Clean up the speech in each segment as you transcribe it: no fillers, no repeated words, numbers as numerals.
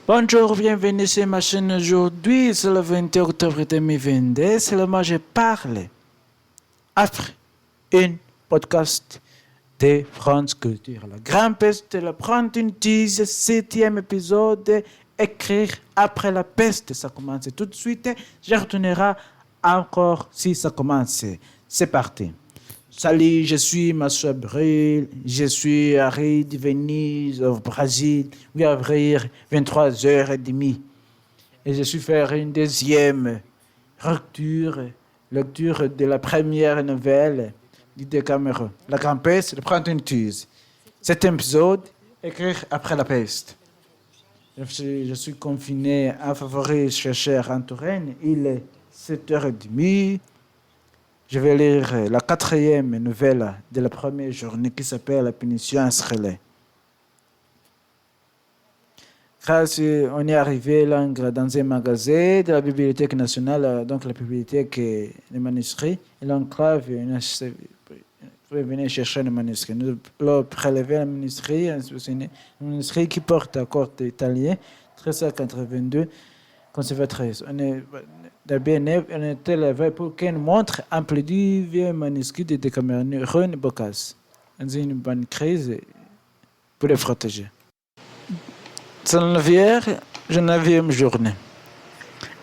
Bonjour, bienvenue sur ma chaîne aujourd'hui. C'est le 21 octobre 2022. C'est le moment où je parle. Après un podcast de France Culture. La grande peste, la prendre une tease, 7e épisode. Écrire après la peste. Ça commence tout de suite. Je retournerai encore si ça commence. C'est parti. Salut, je suis Massou Abril, je suis Harry de Venise, au Brésil, oui, avril, 23h30. Et je suis faire une deuxième lecture de la première nouvelle du Décameron. La Grande Peste, le Printemps une Tuse. Cet épisode, écrire après la peste. Je suis confiné à Favori chercheur en Touraine, il est 7h30. Je vais lire la 4e nouvelle de la première journée qui s'appelle La punition israélienne. Grâce, on est arrivé là dans un magasin de la Bibliothèque nationale, donc la bibliothèque des manuscrits, et l'enclave, vous venez chercher le manuscrit. Nous avons prélevé le manuscrit qui porte à corte italien, 1382, conservatrice. On est on était là pour qu'elle montre un peu du vieux manuscrit de Décameron, Rune Bocas, dans une bonne crise pour les protéger. C'est la 9e journée.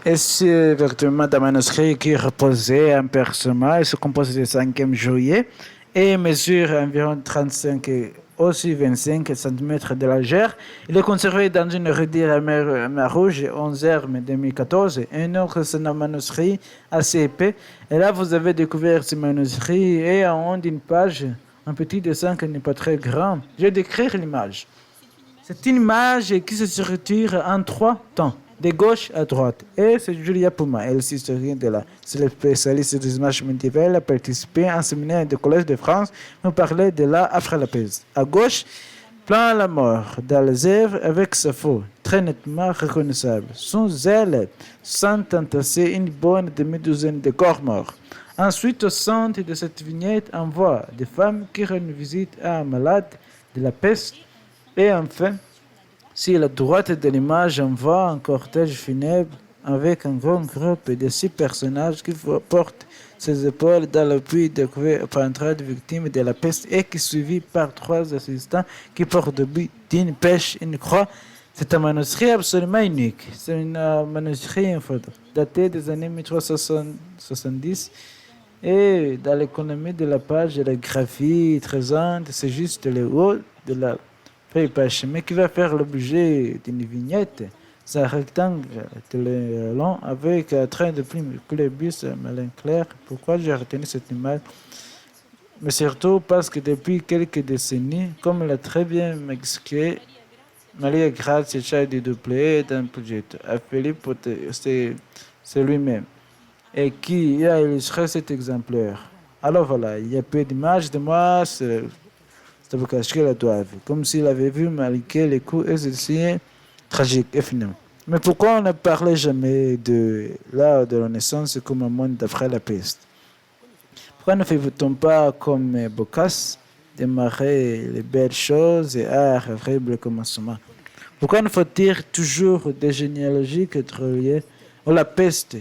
Et c'est effectivement un manuscrit qui reposait un percement, il se compose du 5e juillet et mesure environ 35 aussi 25 cm de largeur. Il est conservé dans une redire à mer Rouge, 11h, 2014. Un autre, c'est un manuscrit assez épais. Et là, vous avez découvert ce manuscrit et en haut d'une page, un petit dessin qui n'est pas très grand. Je vais décrire l'image. C'est une image qui se structure en 3 temps, de gauche à droite. Et c'est Julia Puma, elle est historienne de là. C'est le spécialiste des images médiévales, a participé à un séminaire du Collège de France, nous parlait de là après la peste. À gauche, plan à la mort, dans les œuvres avec sa faux, très nettement reconnaissable. Sous elle, sont entassés une bonne demi-douzaine de corps morts. Ensuite, au centre de cette vignette, on voit des femmes qui rendent visite à un malade de la peste. Et enfin, sur la droite de l'image, on voit un cortège funèbre avec un grand groupe de 6 personnages qui portent ses épaules dans le puits découvert par entrée de victimes de la peste et qui est suivi par 3 assistants qui portent debout d'une pêche une croix. C'est un manuscrit absolument unique. C'est un manuscrit daté des années 1370 et dans l'économie de la page, la graphie présente, c'est juste le haut de la mais qui va faire l'objet d'une vignette. C'est un rectangle long avec un train de plume bus malin clair. Pourquoi j'ai retenu cette image? Mais surtout parce que depuis quelques décennies, comme l'a très bien expliqué Maria Grazia Ciardi Duplé dans le projet à Philippe, c'est lui-même, et qui a illustré cet exemplaire. Alors voilà, il y a peu d'images de moi. C'est pour cacher la doive, comme s'il avait vu marquer les coups et ceci tragique et finalement. Mais pourquoi on ne parlait jamais de l'art de la Renaissance comme un monde d'après la peste? Pourquoi ne fait-on pas comme Boccace démarrer les belles choses et art horrible commencement? Pourquoi ne faut-il toujours des généalogies qui être reliées à la peste?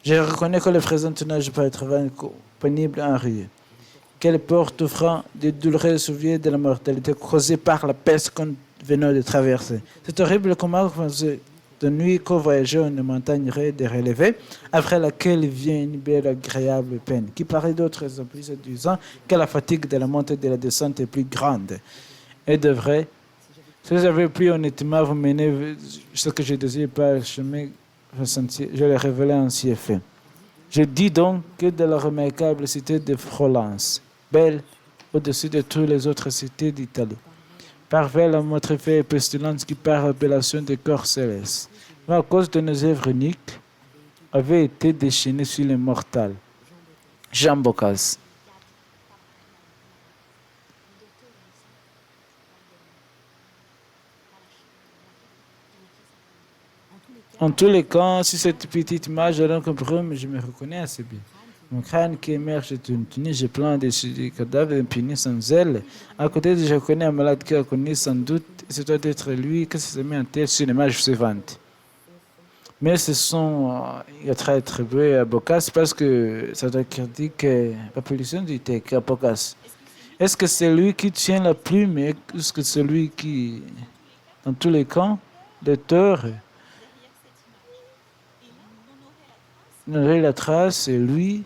Je reconnais que le présent tournage peut être pénible en rire. Quelle porte offrant de douloureux souvenirs de la mortalité causée par la peste qu'on venait de traverser. C'est horrible comment de nuit qu'au voyageur une montagne raide et relevée, après laquelle vient une belle agréable peine, qui paraît d'autres plus séduisant que la fatigue de la montée et de la descente est plus grande. Et de vrai, si j'avais pu honnêtement vous mener ce que je désire par le chemin, je l'ai révélé ainsi est fait. Je dis donc que de la remarquable cité de Florence, belle au-dessus de toutes les autres cités d'Italie, parvait la motrifée et pestilence qui par appellation de corps célestes, mais à cause de nos œuvres uniques, avait été déchaînée sur les mortels. Jean Boccace. En tous les cas, si cette petite image est un brume, je me reconnais assez bien. Mon crâne qui émerge d'une tunique, je plante des cadavres impunis sans elle. À côté de je connais un malade qui a connu sans doute, c'est doit être lui qui se met en tête sur l'image suivante. Mais ce sont très attribués à Boccace parce que ça doit dire que la population du texte à Boccace. Est-ce que c'est lui qui tient la plume, est-ce que c'est lui qui, dans tous les cas, l'auteur, aurait la trace, et lui,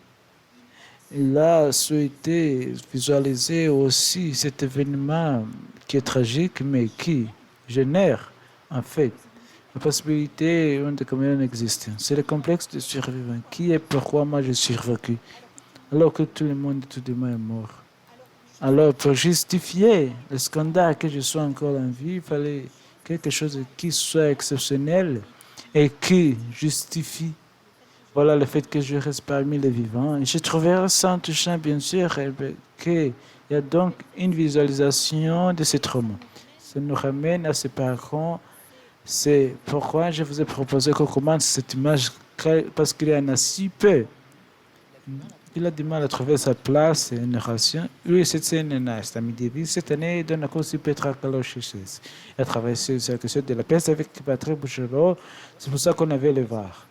il a souhaité visualiser aussi cet événement qui est tragique, mais qui génère, en fait, la possibilité de commune existence. C'est le complexe de survivant. Qui est pourquoi moi je suis survécu, alors que tout le monde, tout le monde est mort. Alors, pour justifier le scandale que je sois encore en vie, il fallait quelque chose qui soit exceptionnel et qui justifie voilà le fait que je reste parmi les vivants. Et je trouvais ça touchant, bien sûr, qu'il y a donc une visualisation de ce trauma. Ça nous ramène à ses parents. C'est pourquoi je vous ai proposé qu'on commence cette image, parce qu'il y en a si peu. Il a du mal à trouver sa place et une narration. Lui, cette scène est à midi. Cette année, il donne à cause de Petra Kalochiches. Il a travaillé sur la question de la peste avec Patrick Boucherot. C'est pour ça qu'on avait le VAR.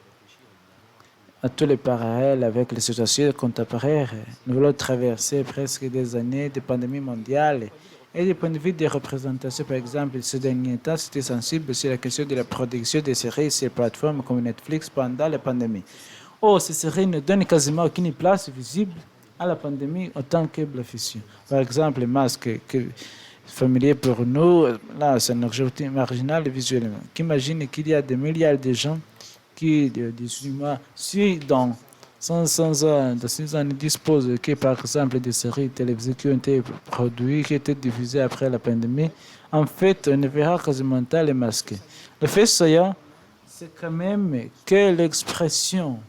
À tous les parallèles avec les situations contemporaines, nous voulons traverser presque des années de pandémie mondiale. Et du point de vue des représentations, par exemple, ces derniers temps, c'était sensible sur la question de la production des séries sur les plateformes comme Netflix pendant la pandémie. Oh, ces séries ne donnent quasiment aucune place visible à la pandémie autant que la fiction. Par exemple, les masques familiers pour nous, là, c'est un objectif marginal visuellement. Qu'imagine qu'il y a des milliards de gens qui, de 18 mois, si dans 100 ans, ne disposent que, par exemple, des séries télévisées qui ont été produites, qui ont été diffusées après la pandémie, en fait, on ne verra quasiment pas les masques. Le fait soyant, c'est quand même que l'expression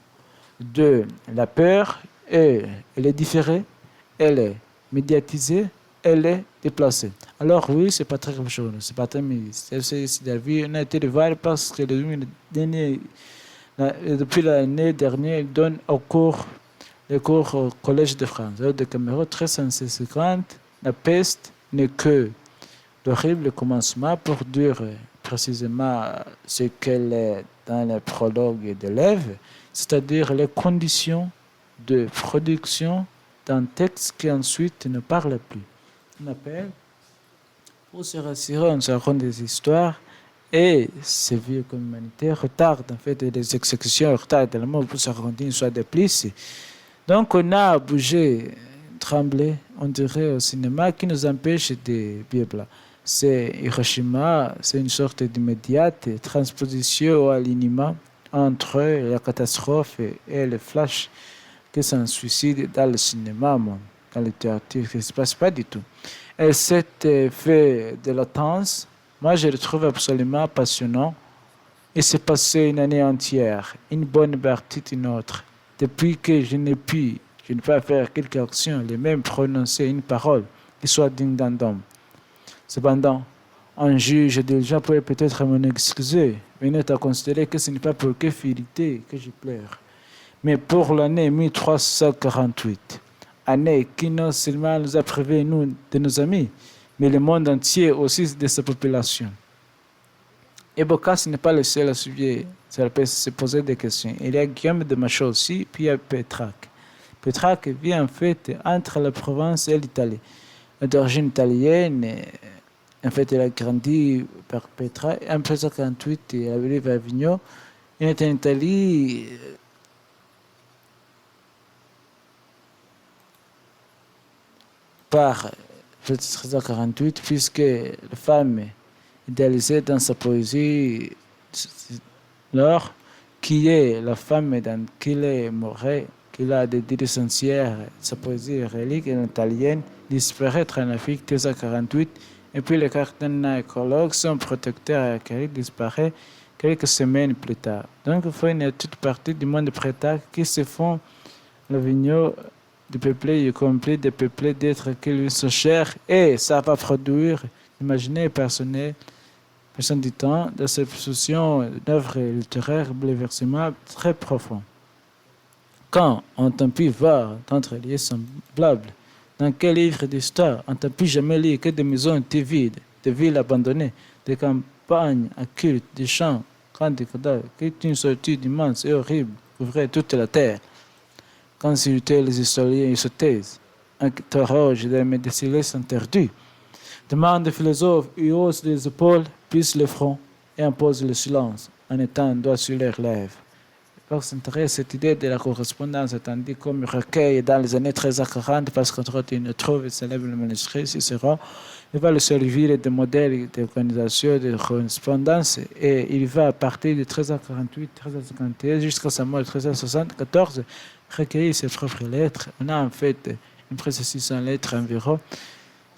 de la peur, elle est différée, elle est médiatisée, elle est déplacée. Alors oui, c'est pas très grave chose, c'est pas très c'est la vie, on a été de voir parce que depuis l'année dernière, il donne les cours au Collège de France, de Cameroun, très 150. La peste n'est que l'horrible commencement pour dire précisément ce qu'elle est dans le prologue de l'œuvre, c'est-à-dire les conditions de production d'un texte qui ensuite ne parle plus. On appelle, pour se rassurer, on se raconte des histoires et ces vieux comme humanité retardent en fait les exécutions, retardent le mot pour se raconter une histoire de plus. Donc on a bougé, tremblé, on dirait au cinéma, qui nous empêche de vivre. C'est Hiroshima, c'est une sorte d'immédiate transposition ou alignement entre la catastrophe et le flash que c'est un suicide dans le cinéma, dans la littérature, qui ne se passe pas du tout. Et cet effet de latence, moi je le trouve absolument passionnant. Il s'est passé une année entière, une bonne partie d'une autre. Depuis que je ne peux faire quelque action, les mêmes prononcer une parole qui soit digne d'un homme. Cependant, un juge diligent pourrait peut-être m'en excuser, venant à considérer que ce n'est pas pour que vérité que je pleure, mais pour l'année 1348, année qui non seulement nous a privé, nous, de nos amis, mais le monde entier aussi de sa population. Et Boccace n'est pas le seul à se poser des questions. Il y a Guillaume de Machaut aussi, puis il y a Pétrarque. Pétrarque vit en fait entre la Provence et l'Italie. D'origine italienne, en fait, il a grandi par Pétrarque. En 1948, il a vécu à Avignon. Il est en Italie. Par 1348, puisque la femme idéalisée dans sa poésie, l'or, qui est la femme dans qu'il est mort, qu'il a des idées essentielles, sa poésie relique italienne, disparaître en Afrique 1348, et puis le cardinal écologue, son protecteur acquis, disparaît quelques semaines plus tard. Donc il faut une toute partie du monde prétat qui se font l'Avignon de peuplés, y compris des peuplés d'êtres qui lui sont chers, et ça va produire l'imaginaire personnel, personne du temps, de cette position d'œuvre littéraire, bouleversement très profond. Quand on t'a pu voir d'entre lieux semblables? Dans quel livre d'histoire on t'a pu jamais lire que des maisons étaient vides, des villes abandonnées, des campagnes occultes, des champs grands de cadavres, qu'une solitude immense et horrible couvrait toute la terre? Consultez les historiens et se taisent, interrogent les médecins interdits, demandent des philosophes et haussent les épaules, plissent le front et imposent le silence en étant un doigt sur leurs lèvres. Leur s'intéresse cette idée de la correspondance attendue comme recueil dans les années 1340 parce qu'on trouve et célèbre le manuscrit Cicéron. Il va le servir de modèle d'organisation de correspondance et il va à partir de 1348-1351 jusqu'à sa mort 1374 recueillir ses propres lettres. On a en fait une près de 600 lettres environ.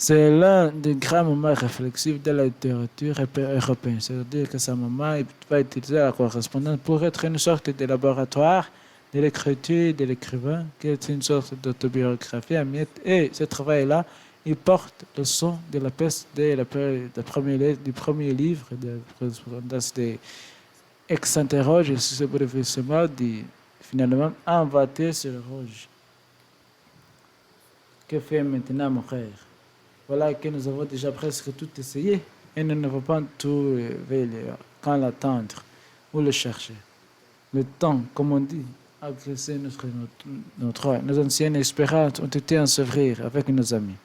C'est l'un des grands moments réflexifs de la littérature européenne. C'est-à-dire que ce moment il va utiliser la correspondance pour être une sorte de laboratoire de l'écriture de l'écrivain, qui est une sorte d'autobiographie à miettes. Et ce travail-là, il porte le son de la peste dès du premier livre de la correspondance s'interroge sur ce bouleversement finalement inventé sur le rouge. Que fait maintenant mon frère? Voilà que nous avons déjà presque tout essayé et nous ne pouvons pas tout quand l'attendre ou le chercher. Le temps, comme on dit, a agressé notre nos anciennes espérances ont été enseveries avec nos amis.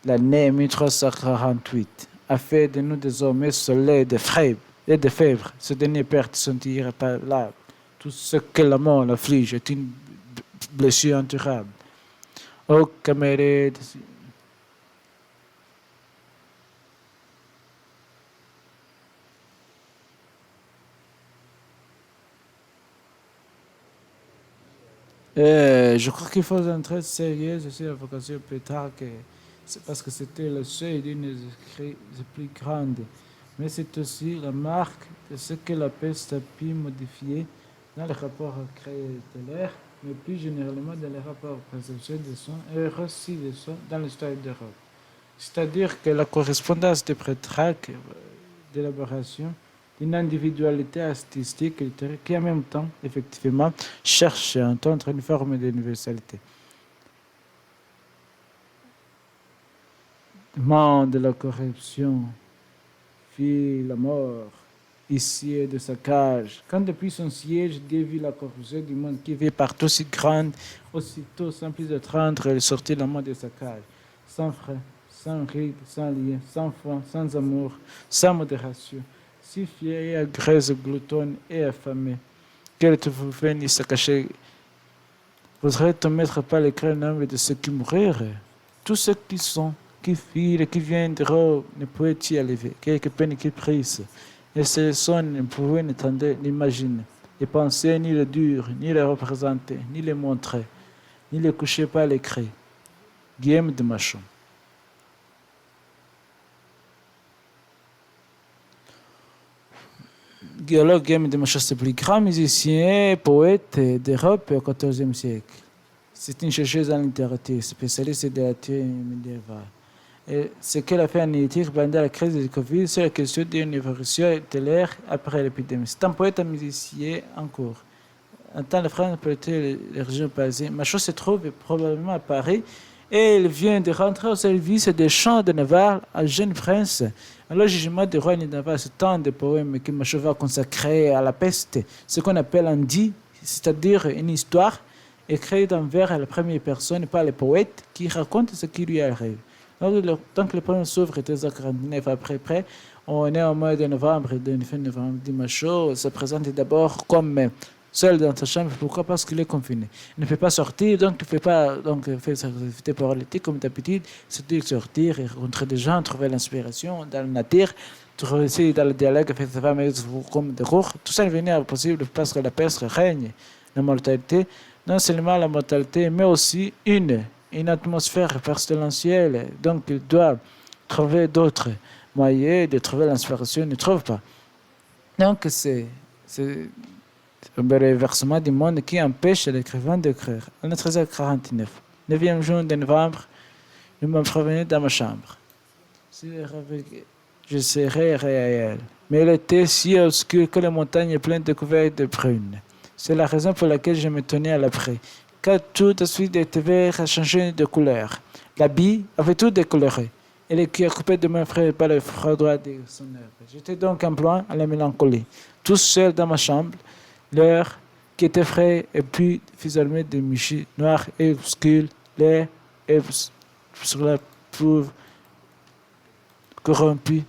L'année 1348 a fait de nous désormais soleils de fèvre. Ce dernier perte sont irréparables. Tout ce que la mort afflige est une blessure incurable. Ô camarades, je crois qu'il faut entrer sérieux sur la vocation Pétrarque, c'est parce que c'était le seuil d'une des écrits les plus grandes, mais c'est aussi la marque de ce que la peste a pu modifier dans les rapports créateurs, mais plus généralement dans les rapports perceptuels des sons et aussi des sons dans l'histoire d'Europe. C'est-à-dire que la correspondance de Pétrarque, d'élaboration, d'une individualité artistique et littéraire qui en même temps, effectivement, cherche à entendre une forme d'universalité. Demande de la corruption, fit la mort, ici de sa cage. Quand depuis son siège, Dieu vit la corruption du monde qui vit partout si grande, aussitôt, sans plus attendre, elle sortit la mort de sa cage, sans frein, sans ride, sans lien, sans foi, sans amour, sans modération. Si fière et agresse, gloutonne et affamée, qu'elle te pouvait ni se cacher. Voudrait te mettre par les crânes de ceux qui mourraient? Tous ceux qui sont, qui filent, qui viennent de Rome, ne pouvaient y arriver, quelque peine qui prise. Et ces sons ne pouvaient n'entendre, n'imaginer, ni penser, ni le dur, ni le représenter, ni le montrer, ni le coucher par les cris. Guillaume de Machon. Guillaume de Machon, c'est le plus grand musicien et poète d'Europe au XIVe siècle. C'est une chercheuse en littérature, spécialiste de la littérature médiévale. Et ce qu'elle a fait en Éthique pendant la crise du Covid, c'est la question d'une évolution de l'air après l'épidémie. C'est un poète et musicien en cours. En temps de France, peut-être les régions parisiennes. Machon se trouve probablement à Paris et il vient de rentrer au service des chants de Navarre à Jeune Prince. Alors, le jugement du roi de Navarre, c'est tant de poèmes que Machon va consacrer à la peste, ce qu'on appelle un dit, c'est-à-dire une histoire écrite en vers à la première personne par le poète qui raconte ce qui lui arrive. Donc, le premier s'ouvre 1349 après près. On est au mois de novembre, de fin novembre. Machon se présente d'abord comme seul dans sa chambre. Pourquoi? Parce qu'il est confiné. Il ne peut pas sortir, donc il ne peut pas faire sa activité paralytique comme d'habitude. C'est-à-dire sortir et rencontrer des gens, trouver l'inspiration dans la nature, trouver aussi dans le dialogue avec sa femme comme des cours. Tout ça n'est pas possible parce que la peste règne, la mortalité. Non seulement la mortalité, mais aussi une atmosphère pestilentielle. Donc, il doit trouver d'autres moyens de trouver l'inspiration. Il ne trouve pas. Donc, c'est un bouleversement du monde qui empêche l'écrivain d'écrire. En 1349, 9e jour de novembre, je me promenais dans ma chambre. Je serais réel. Mais elle était si obscure que la montagne est pleine de couverts de brunes. C'est la raison pour laquelle je me tenais à l'après. Quand tout de suite était vert a changé de couleur. L'habit avait tout décoloré. Et le cuir coupé de mon frère par le froid droit de son œuvre. J'étais donc en plein à la mélancolie. Tout seul dans ma chambre, l'air qui était frais et puis désormais de michis noir et obscur, l'air et sur la pauvre corrompue.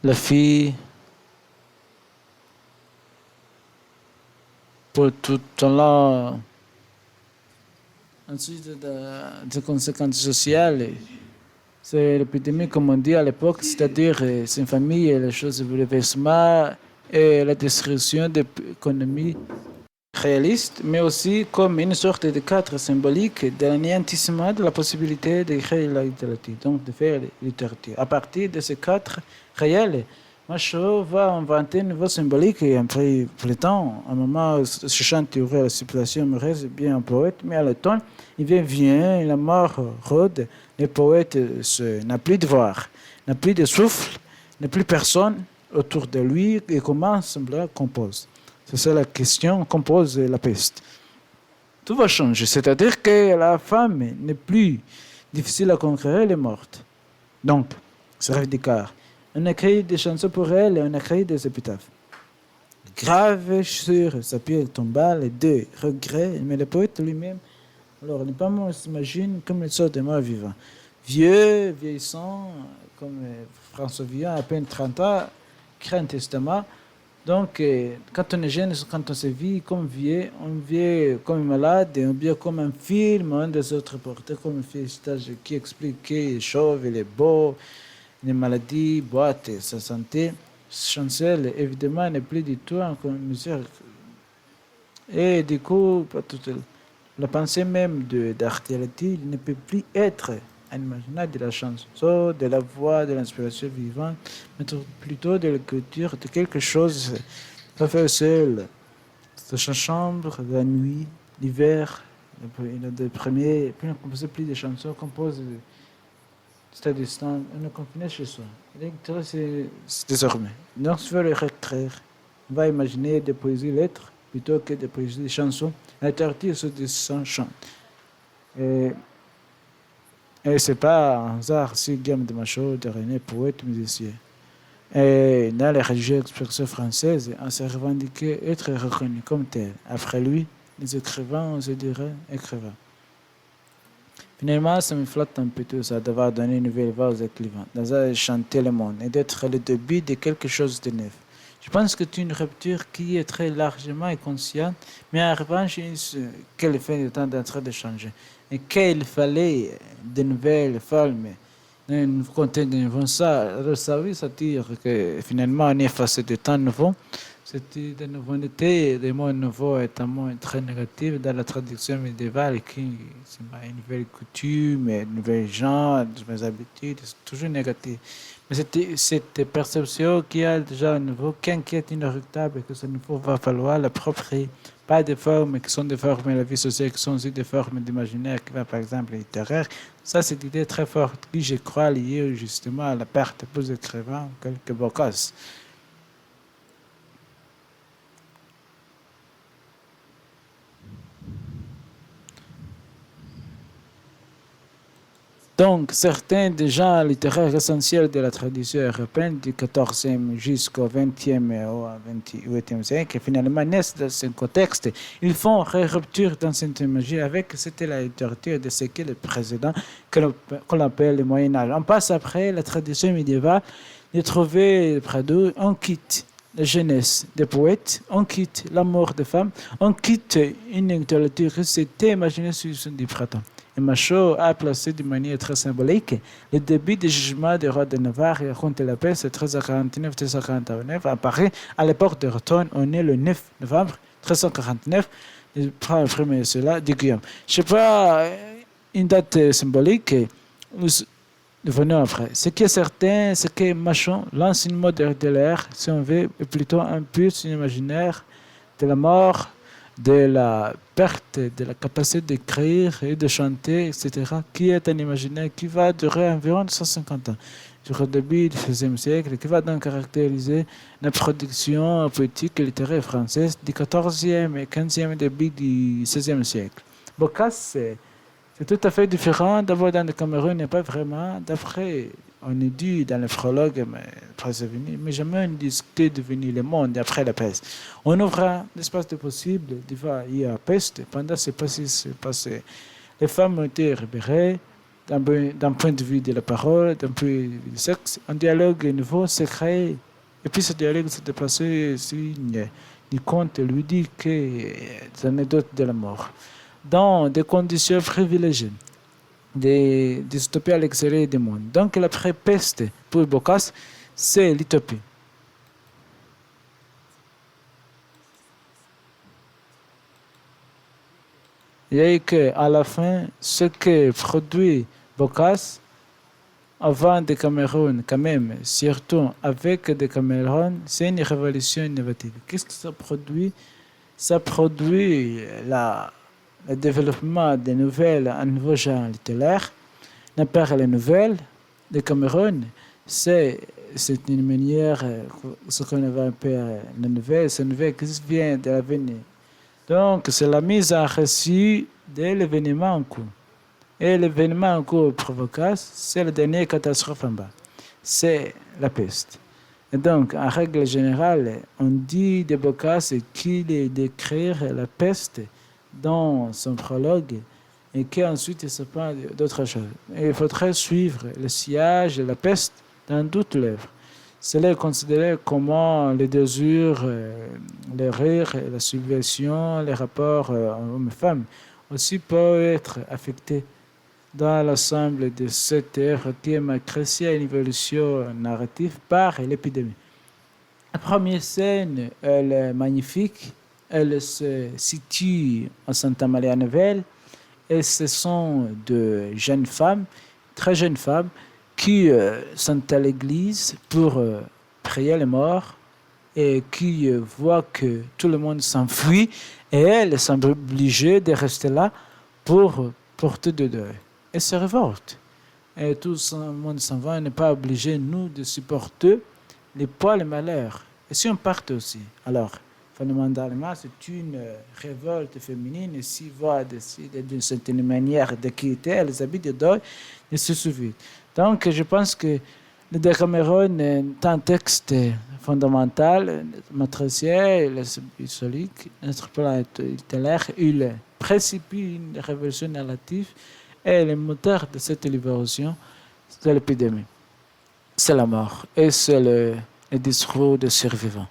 La fille, pour tout temps, ensuite des conséquences sociales, c'est l'épidémie, comme on dit à l'époque, c'est-à-dire c'est une famille, et les choses de bouleversement et la destruction de l'économie réaliste, mais aussi comme une sorte de cadre symbolique de l'anéantissement de la possibilité de créer la littérature, donc de faire la littérature. À partir de ce cadre réel, Macho va inventer un nouveau symbolique et après le temps, à un moment, ce chant la situation amoureuse bien un poète, mais à l'automne, il vient, la mort rôde, le poète n'a plus de voix, n'a plus de souffle, n'a plus personne autour de lui et commence à composer. C'est ça la question qu'on pose la peste. Tout va changer, c'est-à-dire que la femme n'est plus difficile à conquérir, elle est morte. Donc, c'est radical. On a écrit des chansons pour elle et on a écrit des épitaphes. Grave sur sa pierre tombale, deux regrets, mais le poète lui-même, alors les parents s'imaginent comme une sorte de mort vivant. Vieux, vieillissant, comme François Villon, à peine 30 ans, crée un testament. Donc, quand on est jeune, quand on se vit comme vieux, on vit comme malade, et on vit comme un film, un des autres reporters, comme un fichitage qui explique qu'il est chauve, il est beau, les maladies, boite, sa santé. Chancel, évidemment, n'est plus du tout en mesure. Et du coup, la pensée même d'artillerie ne peut plus être imaginable de la chanson, de la voix, de l'inspiration vivante, mais plutôt de la culture, de quelque chose à faire seul. De sa chambre, la nuit, l'hiver, le premier, puis on compose plus de chansons, on compose c'est à distance, on est confiné chez soi. L'intérêt, c'est désormais. Donc, si on veut le retraire, on va imaginer des poésies lettres plutôt que des poésies chansons. La littérature, c'est des chants. Et c'est pas un hasard si Guillaume de Machaut est René poète musicien. Et dans les religieuses expressions françaises, on s'est revendiqué être reconnu comme tel. Après lui, les écrivains, on se dirait écrivains. Finalement, ça me flatte un peu tout ça, d'avoir donné une nouvelle voix aux écrivains, d'avoir chanté le monde et d'être le début de quelque chose de neuf. Je pense que c'est une rupture qui est très largement inconsciente, mais en revanche, qu'elle fait le temps d'être de changer. Et qu'il fallait de nouvelles formes, un contenu de nouveau. Ça, ça veut dire que finalement, on est face à des temps nouveaux. C'était des nouveautés, des mots nouveaux est un mot très négatif dans la tradition médiévale qui c'est une nouvelle coutume, une nouvelle gens, de nouvelles habitudes, c'est toujours négatif. Mais c'était cette perception qui a déjà un nouveau, qui inquiète inéluctable, que ce nouveau va falloir l'approprier. Pas des formes qui sont des formes de la vie sociale, qui sont aussi des formes d'imaginaire, qui va par exemple littéraire. Ça, c'est une idée très forte qui, je crois, liée justement à la perte pour les écrivains, quelques bocasses. Donc, certains des genres littéraires essentiels de la tradition européenne du XIVe jusqu'au XXe ou XXVIIIe siècle, finalement naissent dans ce contexte. Ils font rupture dans cette imagerie avec, c'était la littérature de ce qu'est le précédent, qu'on appelle le Moyen-Âge. On passe après la tradition médiévale de trouver près d'eux, on quitte la jeunesse des poètes, on quitte l'amour des femmes, on quitte une littérature qui s'était imaginée sur du printemps. Et Machaut a placé de manière très symbolique le début du jugement du roi de Navarre et contre la paix, c'est 1349-1349, à Paris, à l'époque de Retourne, on est le 9 novembre 1349, il prend le premier de Guillaume. Je ne sais pas, une date symbolique, venons après. Ce qui est certain, c'est que Machon, l'enseignement de l'air, si on veut, est plutôt un pulse imaginaire de la mort, de la perte de la capacité d'écrire et de chanter, etc., qui est un imaginaire qui va durer environ 150 ans, jusqu'au début du XVIe siècle, qui va donc caractériser la production poétique et littéraire française du XIVe et XVe début du XVIe siècle. Boccace, c'est tout à fait différent. D'abord, dans le Cameroun, il n'y a pas vraiment, d'après, on est dit dans le prologue, mais jamais on dit ce qu'est devenu le monde après la peste. On ouvre un espace de possible, il y a peste, pendant ce passé, les femmes ont été libérées, d'un point de vue de la parole, d'un point de vue du sexe, un dialogue nouveau s'est créé. Et puis ce dialogue s'est déplacé sur du conte lui dit que des anecdotes de la mort. Dans des conditions privilégiées, des utopies à l'extérieur du monde. Donc l'après-peste pour Boccace, c'est l'utopie. Et qu'à la fin, ce que produit Boccace, avant de Cameroun, quand même, surtout avec de Cameroun, c'est une révolution innovative. Qu'est-ce que ça produit? Ça produit le développement de nouvelles, un nouveau genre littéraire. N'importe les nouvelles de Cameroun, c'est une manière, ce qu'on va appeler la nouvelle, c'est une nouvelle qui vient de l'avenir. Donc, c'est la mise en récit de l'événement en cours. Et l'événement en cours provoqué, c'est la dernière catastrophe en bas. C'est la peste. Et donc, en règle générale, on dit de Boccace qu'il est d'écrire la peste dans son prologue et qu'ensuite il se parle d'autres choses. Et il faudrait suivre le sillage de la peste dans toute l'œuvre. Cela est considéré comme les désir, les rires, la subversion, les rapports hommes et femmes aussi peuvent être affectés dans l'ensemble de cette œuvre qui est marquée à une évolution narrative par l'épidémie. La première scène, elle est magnifique. Elle se situe en Santa Maria Novella et ce sont de jeunes femmes, très jeunes femmes, qui sont à l'église pour prier les morts et qui voient que tout le monde s'enfuit et elles sont obligées de rester là pour porter de deuil. Elles se révoltent. Et tout le monde s'en va, on n'est pas obligé, nous, de supporter les poids, les malheurs. Et si on part aussi, alors, fondamentalement, c'est une révolte féminine, et si voient d'une certaine manière de quitter, elles habitent de deuil, et se souviennent. Donc, je pense que le Décameron est un texte fondamental, matriciel, historique, notre plan littéraire, il précipite une révolution narrative, et le moteur de cette libération, c'est l'épidémie, c'est la mort, et c'est le discours des survivants.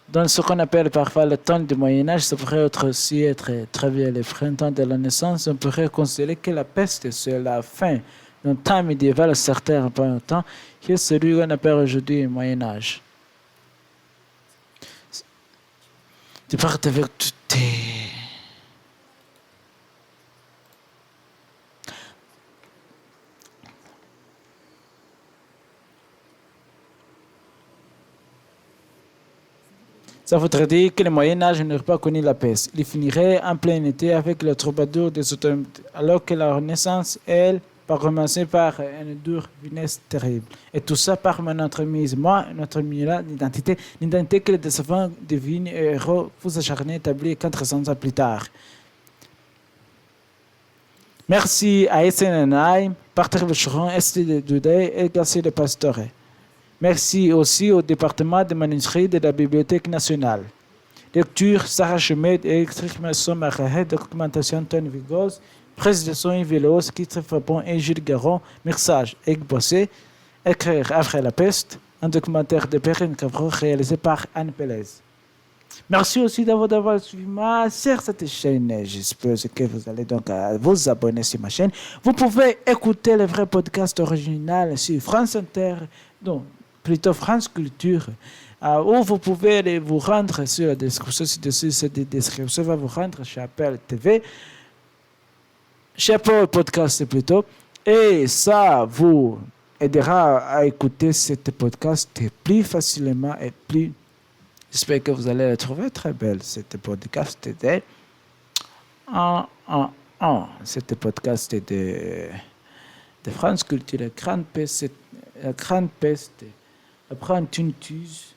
Dans ce qu'on appelle parfois le temps du Moyen-Âge, ça pourrait aussi être très bien le printemps de la naissance. On pourrait considérer que la peste, c'est la fin d'un temps médiéval, certain pas un temps, qui est celui qu'on appelle aujourd'hui le Moyen-Âge. Tu partes avec toutes tes... Ça voudrait dire que le Moyen-Âge n'aurait pas connu la peste. Il finirait en plein été avec le troubadour des automnes, alors que la Renaissance, elle, va commencer par une dure finesse terrible. Et tout ça par notre mise, moi, notre l'identité que les savants divines et héros vous acharnez établir 400 ans plus tard. Merci à Etienne Heim, Patrick Boucheron, Estée Doudet et Garcia de Pastore. Merci aussi au département des manuscrits de la Bibliothèque nationale. Lecture Sarah Chemet et extraction Marahet, documentation Antoine Vigos, présentation Yves Vélos, Christophe Fapon et Gilles Garon, mixage Eric Bossé, écrire après la peste, un documentaire de Perrine Cavreau réalisé par Anne Pelez. Merci aussi d'avoir suivi sur cette chaîne. J'espère que vous allez donc vous abonner sur ma chaîne. Vous pouvez écouter le vrai podcast original sur France Inter, donc plutôt France Culture, où vous pouvez vous rendre sur la description, cette description va vous rendre chez Apple TV, chez Apple Podcast plutôt, Et ça vous aidera à écouter ce podcast plus facilement et plus... J'espère que vous allez la trouver très belle, cette podcast de... Cette podcast de France Culture, la grande peste, apprendre une tuse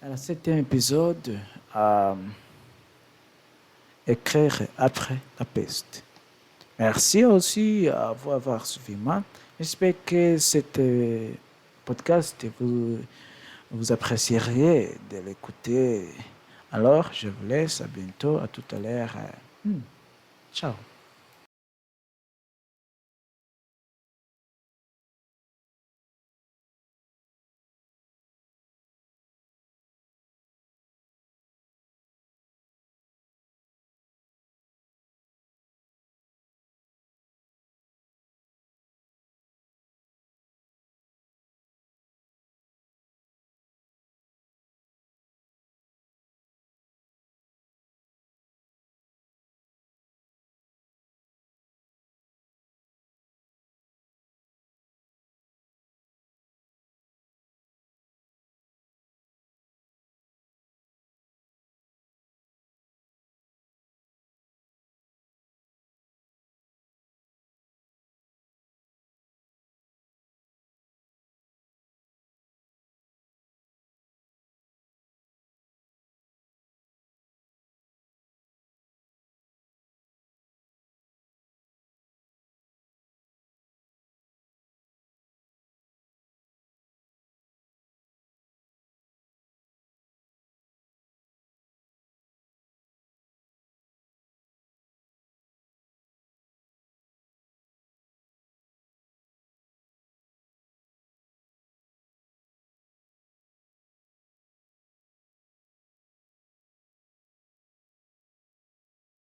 à la 7e épisode à écrire après la peste. Merci aussi à vous avoir suivi moi. J'espère que cet podcast vous apprécieriez de l'écouter. Alors, je vous laisse. À bientôt. À tout à l'heure. Ciao.